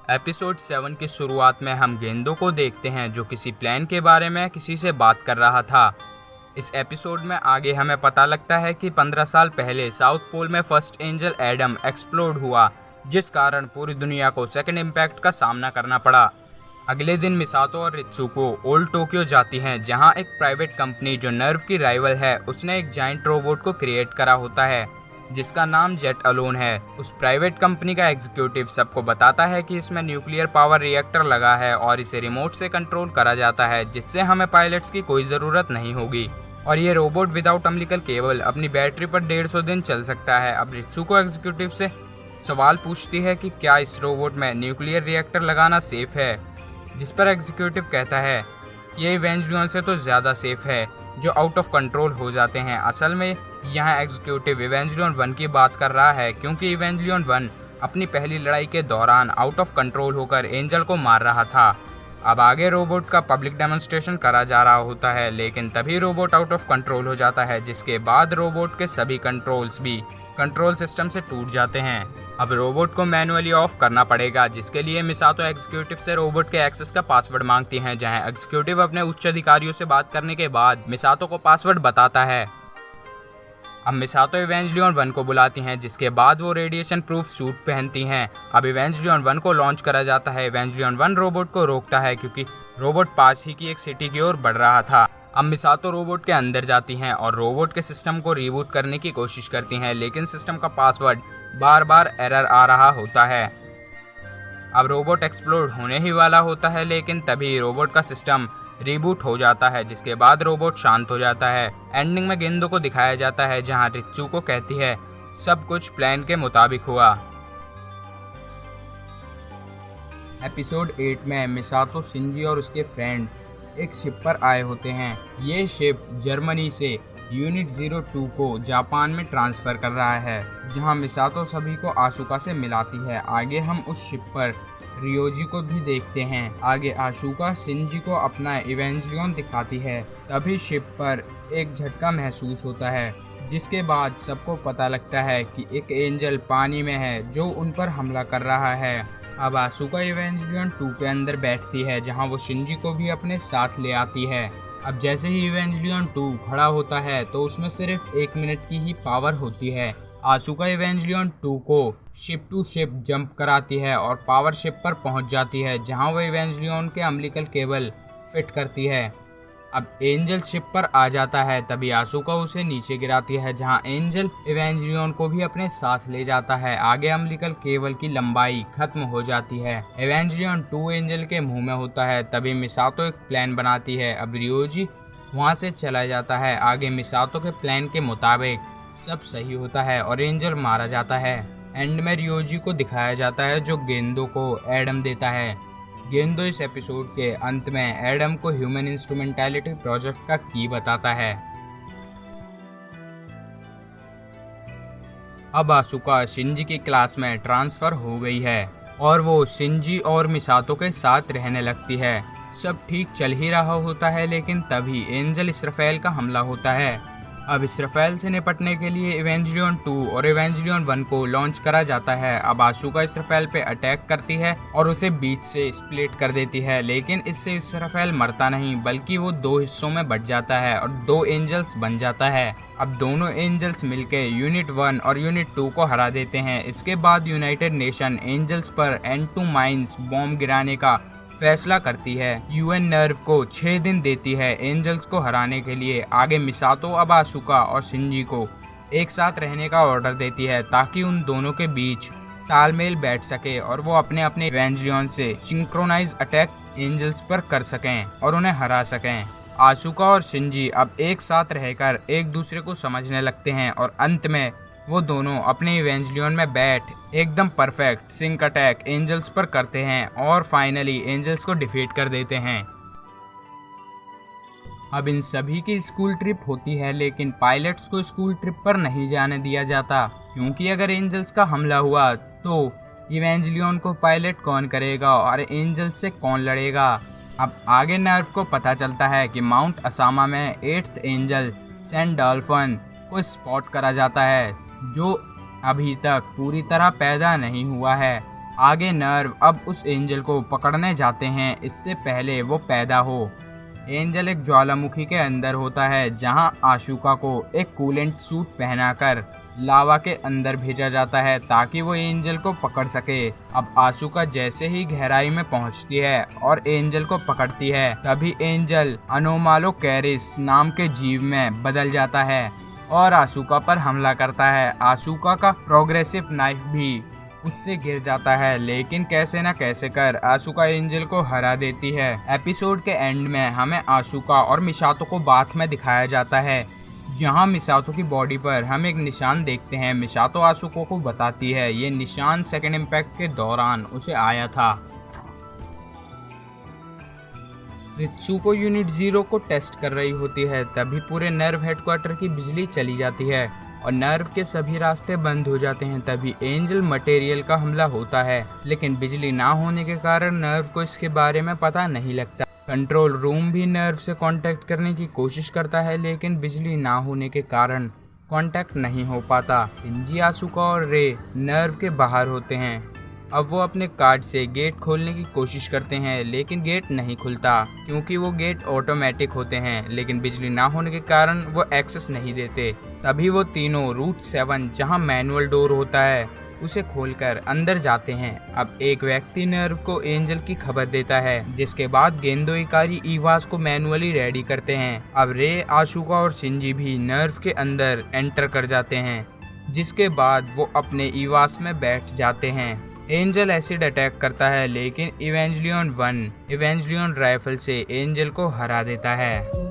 Episode 7 की शुरुआत में हम गेंदो को देखते हैं जो किसी प्लान के बारे में किसी से बात कर रहा था। इस एपिसोड में आगे हमें पता लगता है कि 15 साल पहले साउथ पोल में फर्स्ट एंजल एडम एक्सप्लोड हुआ, जिस कारण पूरी दुनिया को सेकंड इम्पैक्ट का सामना करना पड़ा। अगले दिन मिसातो और रित्सुको ओल्ड टोक्यो जाती हैं, जहां एक प्राइवेट कंपनी जो नर्व की राइवल है उसने एक जाइंट रोबोट को क्रिएट करा होता है जिसका नाम जेट अलोन है। उस प्राइवेट कंपनी का एग्जीक्यूटिव सबको बताता है कि इसमें न्यूक्लियर पावर रिएक्टर लगा है और इसे रिमोट से कंट्रोल करा जाता है, जिससे हमें पायलट्स की कोई ज़रूरत नहीं होगी और ये रोबोट विदाउट अम्बिलिकल केबल अपनी बैटरी पर 150 दिन चल सकता है। अब रित्सुको एग्जीक्यूटिव से सवाल पूछती है कि क्या इस रोबोट में न्यूक्लियर रिएक्टर लगाना सेफ है, जिस पर एग्जीक्यूटिव कहता है ये इवेंजलियन से तो ज़्यादा सेफ है जो आउट ऑफ कंट्रोल हो जाते हैं। असल में यहाँ एग्जीक्यूटिव इवेंजलियन 1 की बात कर रहा है, क्योंकि इवेंजलियन 1 अपनी पहली लड़ाई के दौरान आउट ऑफ कंट्रोल होकर एंजल को मार रहा था। अब आगे रोबोट का पब्लिक डेमोन्स्ट्रेशन करा जा रहा होता है, लेकिन तभी रोबोट आउट ऑफ कंट्रोल हो जाता है, जिसके बाद रोबोट के सभी कंट्रोल्स भी कंट्रोल सिस्टम से टूट जाते हैं। अब रोबोट को मैनुअली ऑफ करना पड़ेगा, जिसके लिए मिसातो एग्जीक्यूटिव से रोबोट के एक्सेस का पासवर्ड मांगती हैं, जहां एग्जीक्यूटिव अपने उच्च अधिकारियों से बात करने के बाद मिसातो को पासवर्ड बताता है। अब मिसातो इवेंजलियन 1 को बुलाती हैं, जिसके बाद वो रेडिएशन प्रूफ सूट पहनती हैं। अब इवेंजलियन 1 को लॉन्च करा जाता है। इवेंजलियन 1 रोबोट को रोकता है क्योंकि रोबोट पास ही की एक सिटी की ओर बढ़ रहा था। अब मिसातो रोबोट के अंदर जाती हैं और रोबोट के सिस्टम को रीबूट करने की कोशिश करती हैं, लेकिन सिस्टम का पासवर्ड बार बार एरर आ रहा होता है। अब रोबोट एक्सप्लोड होने ही वाला होता है, लेकिन तभी रोबोट का सिस्टम रीबूट हो जाता है, जिसके बाद रोबोट शांत हो जाता है। एंडिंग में गेंदो को दिखाया जाता है, जहां रित्सुको कहती है सब कुछ प्लान के मुताबिक हुआ। एपिसोड 8 में मिसातो, शिंजी और उसके फ्रेंड्स एक शिप पर आए होते हैं। ये शिप जर्मनी से यूनिट 02 को जापान में ट्रांसफ़र कर रहा है, जहां मिसातो सभी को आशुका से मिलाती है। आगे हम उस शिप पर रियोजी को भी देखते हैं। आगे आशुका शिंजी को अपना इवेंजलियन दिखाती है। तभी शिप पर एक झटका महसूस होता है, जिसके बाद सबको पता लगता है कि एक एंजल पानी में है जो उन पर हमला कर रहा है। अब आशुका इवेंजलियन 2 के अंदर बैठती है, जहां वो शिंजी को भी अपने साथ ले आती है। अब जैसे ही इवेंजलियन 2 खड़ा होता है तो उसमें सिर्फ 1 मिनट की ही पावर होती है। आशुका इवेंजलियन 2 को शिप टू शिप जंप कराती है और पावर शिप पर पहुंच जाती है, जहां वो इवेंजलियन के अम्बिलिकल केबल फिट करती है। अब एंजल शिप पर आ जाता है, तभी आशुका उसे नीचे गिराती है, जहां एंजल इवेंजलियन को भी अपने साथ ले जाता है। आगे अम्बिलिकल केबल की लंबाई खत्म हो जाती है। इवेंजलियन 2 एंजल के मुंह में होता है। तभी मिसातो एक प्लान बनाती है। अब रियोजी वहां से चला जाता है। आगे मिसातो के प्लान के मुताबिक सब सही होता है और एंजल मारा जाता है। एंड में रियोजी को दिखाया जाता है जो गेंदो को एडम देता है। गेंदो इस एपिसोड के अंत में एडम को ह्यूमन इंस्ट्रूमेंटैलिटी प्रोजेक्ट का की बताता है। अब आशुका शिंजी की क्लास में ट्रांसफर हो गई है और वो शिंजी और मिसातो के साथ रहने लगती है। सब ठीक चल ही रहा होता है, लेकिन तभी एंजल इसराफेल का हमला होता है। अब इसराफेल से निपटने के लिए इवेंजलियन 2 और इवेंजलियन 1 को लॉन्च करा जाता है। अब आशुका इसराफेल पे अटैक करती है और उसे बीच से स्प्लिट कर देती है, लेकिन इससे इसराफेल मरता नहीं, बल्कि वो 2 हिस्सों में बट जाता है और 2 एंजल्स बन जाता है। अब दोनों एंजल्स मिलकर यूनिट 1 और यूनिट 2 को हरा देते हैं। इसके बाद यूनाइटेड नेशन एंजल्स पर N2 माइंस बॉम्ब गिराने का फैसला करती है। यूएन नर्व को 6 दिन देती है एंजल्स को हराने के लिए। आगे मिसातो अब आशुका और शिंजी को एक साथ रहने का ऑर्डर देती है, ताकि उन दोनों के बीच तालमेल बैठ सके और वो अपने अपने इवेंजलियन से सिंक्रोनाइज अटैक एंजल्स पर कर सकें और उन्हें हरा सकें। आशुका और शिंजी अब एक साथ रहकर एक दूसरे को समझने लगते हैं और अंत में वो दोनों अपने इवेंजलियन में बैठ एकदम परफेक्ट सिंक अटैक एंजल्स पर करते हैं और फाइनली एंजल्स को डिफीट कर देते हैं। अब इन सभी की स्कूल ट्रिप होती है, लेकिन पायलट्स को स्कूल ट्रिप पर नहीं जाने दिया जाता, क्योंकि अगर एंजल्स का हमला हुआ तो इवेंजलियन को पायलट कौन करेगा और एंजल्स से कौन लड़ेगा। अब आगे नर्व को पता चलता है कि माउंट असामा में 8th एंजल सेंट डॉल्फिन को स्पॉट करा जाता है, जो अभी तक पूरी तरह पैदा नहीं हुआ है। आगे नर्व अब उस एंजल को पकड़ने जाते हैं इससे पहले वो पैदा हो। एंजल एक ज्वालामुखी के अंदर होता है जहां आशुका को एक कूलेंट सूट पहनाकर लावा के अंदर भेजा जाता है ताकि वो एंजल को पकड़ सके। अब आशुका जैसे ही गहराई में पहुंचती है और एंजल को पकड़ती है तभी एंजल अनोमालोकैरिस नाम के जीव में बदल जाता है और आशुका पर हमला करता है। आशुका का प्रोग्रेसिव नाइफ भी उससे गिर जाता है लेकिन कैसे न कैसे कर आशुका एंजल को हरा देती है। एपिसोड के एंड में हमें आशुका और मिसातो को बाथ में दिखाया जाता है जहां मिसातो की बॉडी पर हम एक निशान देखते हैं। मिसातो आशुका को बताती है ये निशान सेकंड इम्पैक्ट के दौरान उसे आया था। रित्सुको यूनिट 0 को टेस्ट कर रही होती है तभी पूरे नर्व हेडक्वार्टर की बिजली चली जाती है और नर्व के सभी रास्ते बंद हो जाते हैं। तभी एंजल मटेरियल का हमला होता है लेकिन बिजली ना होने के कारण नर्व को इसके बारे में पता नहीं लगता। कंट्रोल रूम भी नर्व से कांटेक्ट करने की कोशिश करता है लेकिन बिजली ना होने के कारण कांटेक्ट नहीं हो पाता। शिंजी, आशुका और रे नर्व के बाहर होते हैं। अब वो अपने कार्ड से गेट खोलने की कोशिश करते हैं लेकिन गेट नहीं खुलता क्योंकि वो गेट ऑटोमेटिक होते हैं लेकिन बिजली ना होने के कारण वो एक्सेस नहीं देते। तभी वो तीनों रूट 7 जहां मैनुअल डोर होता है उसे खोलकर अंदर जाते हैं। अब एक व्यक्ति नर्व को एंजल की खबर देता है जिसके बाद गेंदो इकारी इवास को मैनुअली रेडी करते हैं। अब रे, आशुका और शिंजी भी नर्व के अंदर एंटर कर जाते हैं जिसके बाद वो अपने इवास में बैठ जाते हैं। एंजल एसिड अटैक करता है लेकिन इवेंजलियन 1 इवेंजलियन राइफल से एंजल को हरा देता है।